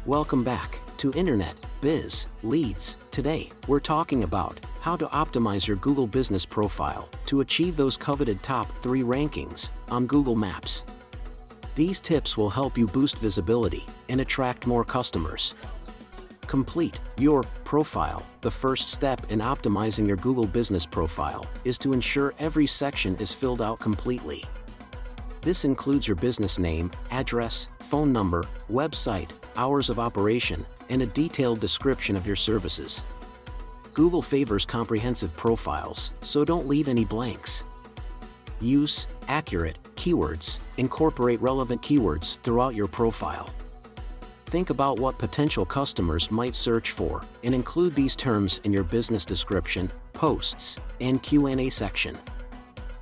Welcome back to Internet Biz Leads. Today, we're talking about how to optimize your Google business profile to achieve those coveted top 3 rankings on Google Maps. These tips will help you boost visibility and attract more customers. Complete your profile. The first step in optimizing your Google business profile is to ensure every section is filled out completely. This includes your business name, address, phone number, website, hours of operation, and a detailed description of your services. Google favors comprehensive profiles, so don't leave any blanks. Use accurate keywords. Incorporate relevant keywords throughout your profile. Think about what potential customers might search for and include these terms in your business description, posts, and Q&A section.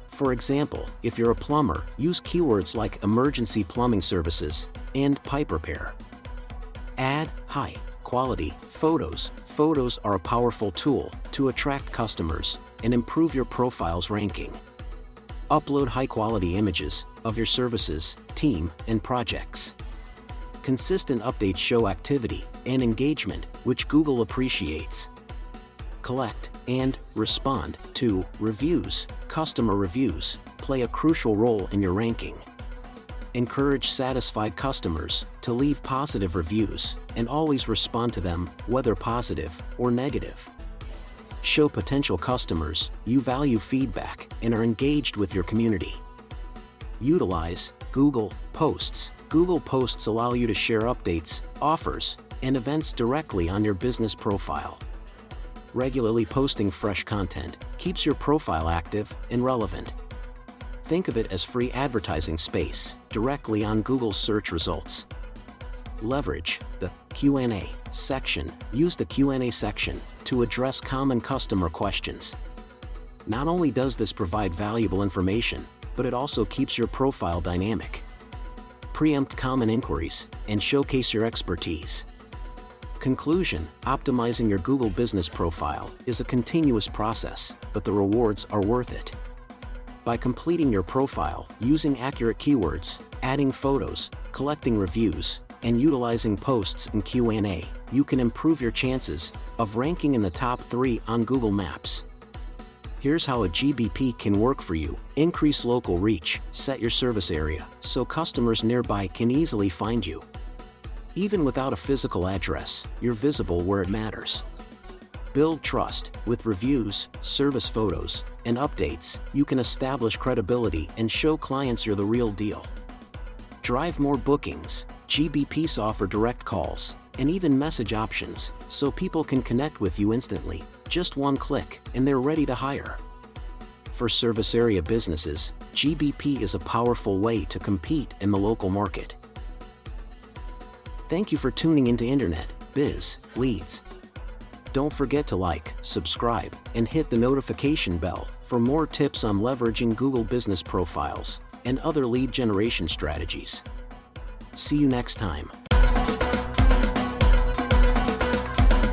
For example, if you're a plumber, use keywords like emergency plumbing services and pipe repair. Add high-quality photos. Photos are a powerful tool to attract customers and improve your profile's ranking. Upload high-quality images of your services, team, and projects. Consistent updates show activity and engagement, which Google appreciates. Collect and respond to reviews. Customer reviews play a crucial role in your ranking. Encourage satisfied customers to leave positive reviews and always respond to them, whether positive or negative. Show potential customers you value feedback and are engaged with your community. Utilize Google Posts. Google Posts allow you to share updates, offers, and events directly on your business profile. Regularly posting fresh content keeps your profile active and relevant. Think of it as free advertising space directly on Google's search results. Leverage the Q&A section. Use the Q&A section to address common customer questions. Not only does this provide valuable information, but it also keeps your profile dynamic. Preempt common inquiries and showcase your expertise. Conclusion: optimizing your Google business profile is a continuous process, but the rewards are worth it. By completing your profile, using accurate keywords, adding photos, collecting reviews, and utilizing posts and Q&A, you can improve your chances of ranking in the top 3 on Google Maps. Here's how a GBP can work for you. Increase local reach. Set your service area so customers nearby can easily find you. Even without a physical address, you're visible where it matters. Build trust. With reviews, service photos, and updates, you can establish credibility and show clients you're the real deal. Drive more bookings. GBPs offer direct calls and even message options, so people can connect with you instantly. Just one click, and they're ready to hire. For service area businesses, GBP is a powerful way to compete in the local market. Thank you for tuning into Internet Biz Leads. Don't forget to like, subscribe, and hit the notification bell for more tips on leveraging Google business profiles and other lead generation strategies. See you next time.